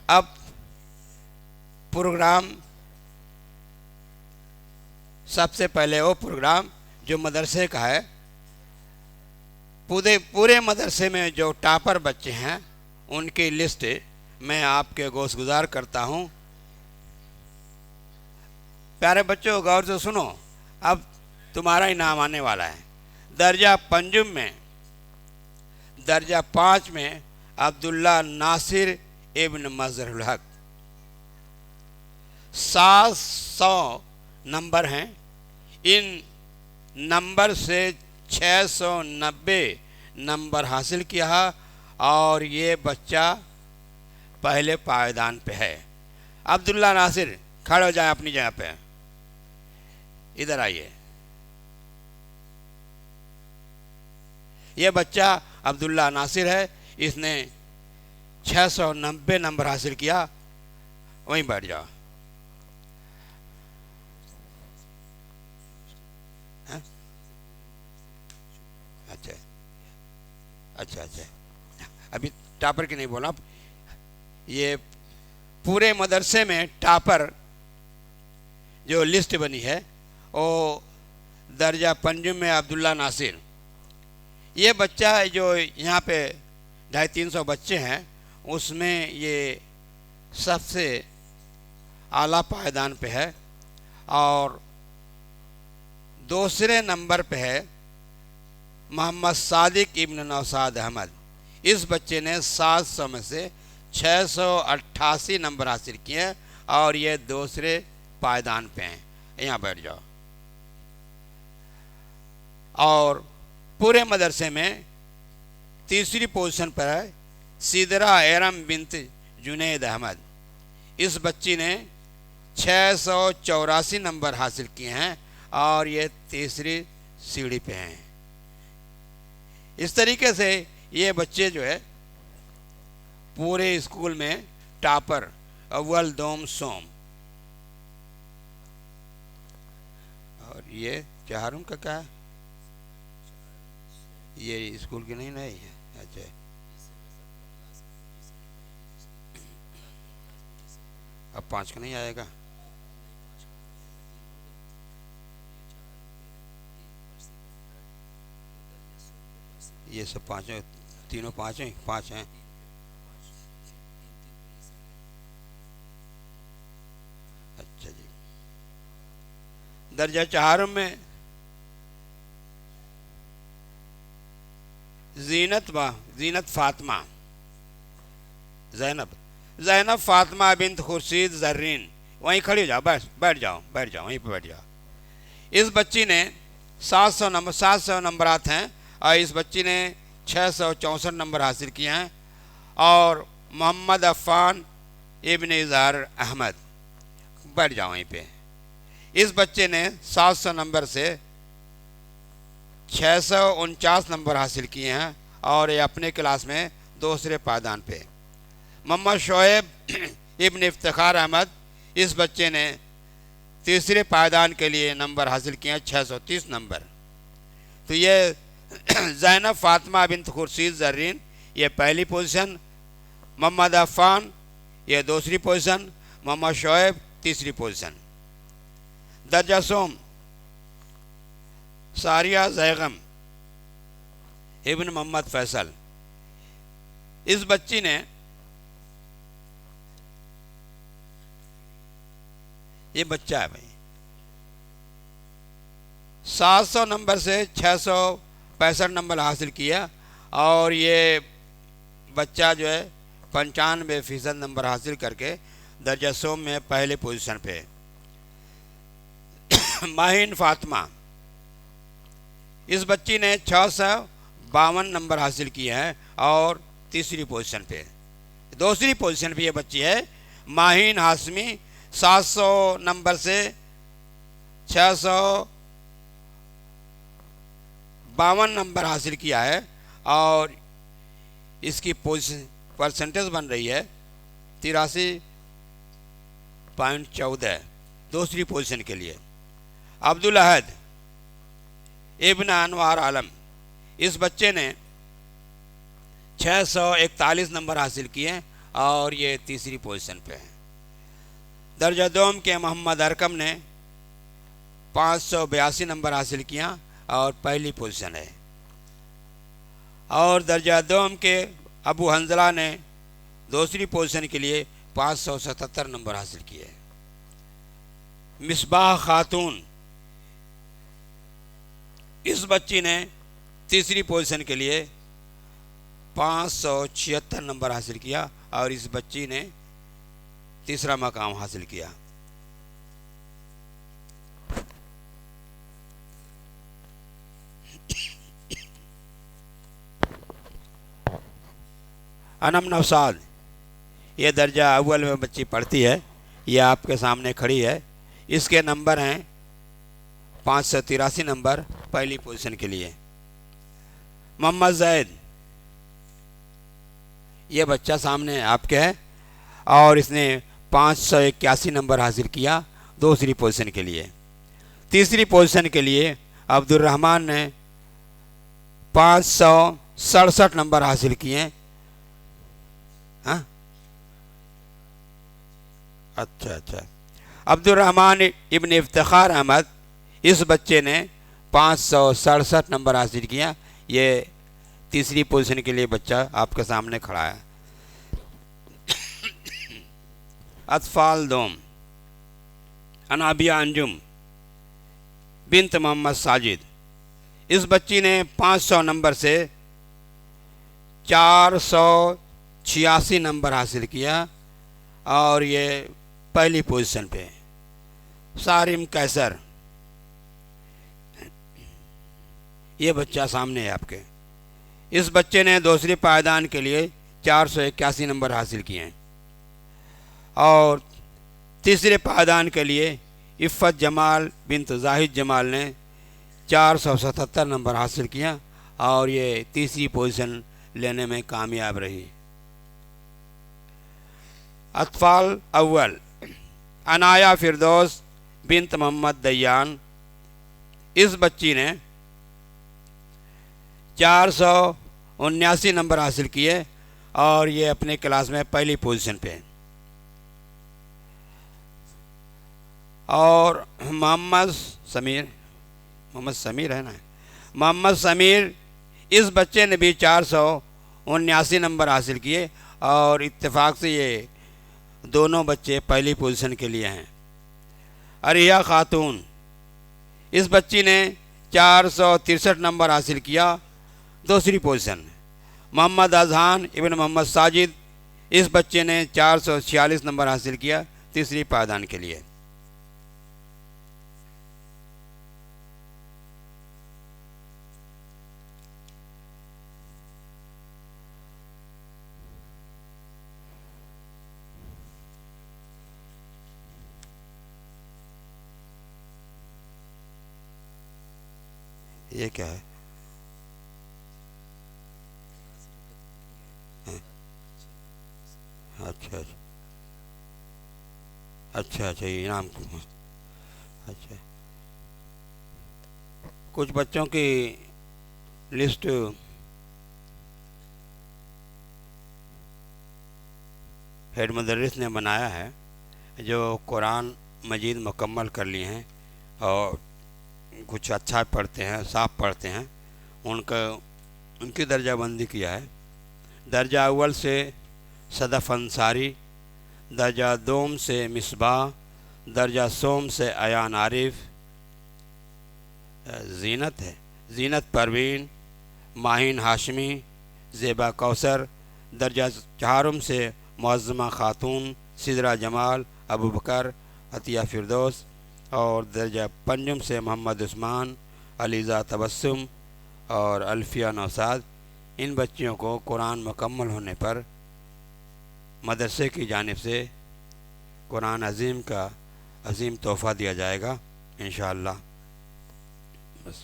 अब प्रोग्राम, सबसे पहले वो प्रोग्राम जो मदरसे का है, पूरे मदरसे में जो टॉपर बच्चे हैं उनकी लिस्ट मैं आपके गोशगुजार करता हूँ। प्यारे बच्चों, गौर से सुनो, अब तुम्हारा इनाम आने वाला है। दर्जा पंजुम में, दर्जा 5 में अब्दुल्ला नासिर इब्न मजहरुल हक, 700 नंबर हैं। इन नंबर से 690 नंबर हासिल किया और ये बच्चा पहले पायदान पे है। अब्दुल्ला नासिर, खड़े हो जाए अपनी जगह पे, इधर आइए। ये बच्चा अब्दुल्ला नासिर है, इसने 690 नंबर हासिल किया। वहीं बैठ जाओ। अच्छा अच्छा अच्छा, अभी टॉपर की नहीं बोला। ये पूरे मदरसे में टॉपर जो लिस्ट बनी है वो दर्जा पंजुम में अब्दुल्ला नासिर। ये बच्चा जो यहाँ पे 250-300 बच्चे हैं उसमें ये सबसे आला पायदान पे है और दूसरे नंबर पे है मोहम्मद सादिक इब्न नौसाद अहमद। इस बच्चे ने 700 में से 688 नंबर हासिल किए हैं और ये दूसरे पायदान पे हैं। यहाँ बैठ जाओ। और पूरे मदरसे में तीसरी पोजीशन पर है सिदरा एरम बिनत जुनैद अहमद। इस बच्ची ने 684 नंबर हासिल किए हैं और ये तीसरी सीढ़ी पे हैं। इस तरीके से ये बच्चे जो है पूरे स्कूल में टॉपर, अव्वल दोम सोम। और ये चाहरुम का क्या है? ये स्कूल की नहीं है। अच्छा, अब 5 का नहीं आएगा। ये सब 5 हैं, तीनों 5 हैं, 5 हैं। अच्छा जी। दर्जा 4 में जीनत फातिमा, ज़ैनब फातिमा बिन्त खुर्शीद ज़र्रीन। वहीं खड़ी हो जाओ, बैठ जाओ वहीं पे बैठ जाओ। इस बच्ची ने 700 नंबरात हैं और इस बच्ची ने 664 नंबर हासिल किए हैं। और मोहम्मद अफ़ान इब्न इज़हार अहमद, बैठ जाओ वहीं पे। इस बच्चे ने 700 नंबर से 649 नंबर हासिल किए हैं और ये अपने क्लास में दूसरे पायदान पे। मोहम्मद शोएब इब्न इफ्तिखार अहमद, इस बच्चे ने तीसरे पायदान के लिए नंबर हासिल किए हैं, 630 नंबर। तो ये ज़ैनब फातिमा बिन्त खुर्शीद ज़र्रीन ये पहली पोजीशन, मोहम्मद अफ़ान ये दूसरी पोजीशन, मोहम्मद शोएब तीसरी पोजीशन। दर्जा सोम सारिया ज़ैगम इब्न मोहम्मद फैसल। इस बच्ची ने, ये बच्चा है भाई, 700 नंबर से 665 नंबर हासिल किया और ये बच्चा जो है 95% नंबर हासिल करके दर्जा सोम में पहले पोजीशन पे। माहिन फातिमा, इस बच्ची ने 652 नंबर हासिल किए हैं और तीसरी पोजीशन पे। दूसरी पोजीशन पे ये बच्ची है माहिन हाशमी, 700 नंबर से 652 नंबर हासिल किया है और इसकी परसेंटेज बन रही है 83.14 दूसरी पोजीशन के लिए। अब्दुल अहद इब्न अनवार आलम, इस बच्चे ने 641 नंबर हासिल किए اور یہ تیسری پوزیشن پہ ہیں۔ درجہ دوم کے محمد ارکم نے 582 نمبر حاصل کیا اور پہلی پوزیشن ہے۔ اور درجہ دوم کے ابو حنظلہ نے دوسری پوزیشن کے لیے 577 نمبر حاصل کیے۔ مصباح خاتون، اس بچی نے تیسری پوزیشن کے لیے 576 نمبر حاصل کیا اور اس بچی نے تیسرا مقام حاصل کیا۔ انم نوساد، یہ درجہ اول میں بچی پڑھتی ہے، یہ آپ کے سامنے کھڑی ہے۔ اس کے نمبر ہیں 583 نمبر پہلی پوزیشن کے لیے۔ محمد زید، یہ بچہ سامنے آپ کے ہے اور اس نے 581 نمبر حاصل کیا دوسری پوزیشن کے لیے۔ تیسری پوزیشن کے لیے عبد الرحمن نے 567 نمبر حاصل کیے۔ اچھا عبد الرحمن ابن افتخار احمد، اس بچے نے 567 نمبر حاصل کیا۔ یہ تیسری پوزیشن کے لیے بچہ آپ کے سامنے کھڑا ہے۔ اطفال دوم، انابیہ انجم بنت محمد ساجد، اس بچی نے 500 نمبر سے 486 نمبر حاصل کیا اور یہ پہلی پوزیشن پہ۔ سارم کیسر، یہ بچہ سامنے ہے آپ کے، اس بچے نے دوسری پائیدان کے لیے 481 نمبر حاصل کیے ہیں اور تیسرے پائیدان کے لیے عفت جمال بنت زاہد جمال نے 477 نمبر حاصل کیا اور یہ تیسری پوزیشن لینے میں کامیاب رہی۔ اطفال اول، عنایا فردوس بنت محمد دیان، اس بچی نے 479 نمبر حاصل کیے اور یہ اپنے کلاس میں پہلی پوزیشن پہ۔ اور محمد سمیر ہے نا، محمد سمیر، اس بچے نے بھی 479 نمبر حاصل کیے اور اتفاق سے یہ دونوں بچے پہلی پوزیشن کے لیے ہیں۔ عریہ خاتون، اس بچی نے 463 نمبر حاصل کیا دوسری پوزیشن۔ محمد اذہان ابن محمد ساجد، اس بچے نے 446 نمبر حاصل کیا تیسری پائیدان کے لیے۔ یہ کیا ہے؟ اچھا یہ انعام، اچھا کچھ بچوں کی لسٹ ہیڈ مدرس نے بنایا ہے جو قرآن مجید مکمل کر لیے ہیں اور کچھ اچھا پڑھتے ہیں، صاف پڑھتے ہیں، ان کی درجہ بندی کیا ہے۔ درجہ اول سے صدف انصاری، درجہ دوم سے مصباح، درجہ سوم سے ایان عارف، زینت پروین، ماہین ہاشمی، زیبا کوثر، درجہ چہارم سے معظمہ خاتون، سدرہ جمال، ابو بکر، عطیہ فردوس، اور درجہ پنجم سے محمد عثمان، علیزہ تبسم اور الفیہ نوساد۔ ان بچیوں کو قرآن مکمل ہونے پر مدرسے کی جانب سے قرآن عظیم کا عظیم تحفہ دیا جائے گا انشاءاللہ۔ بس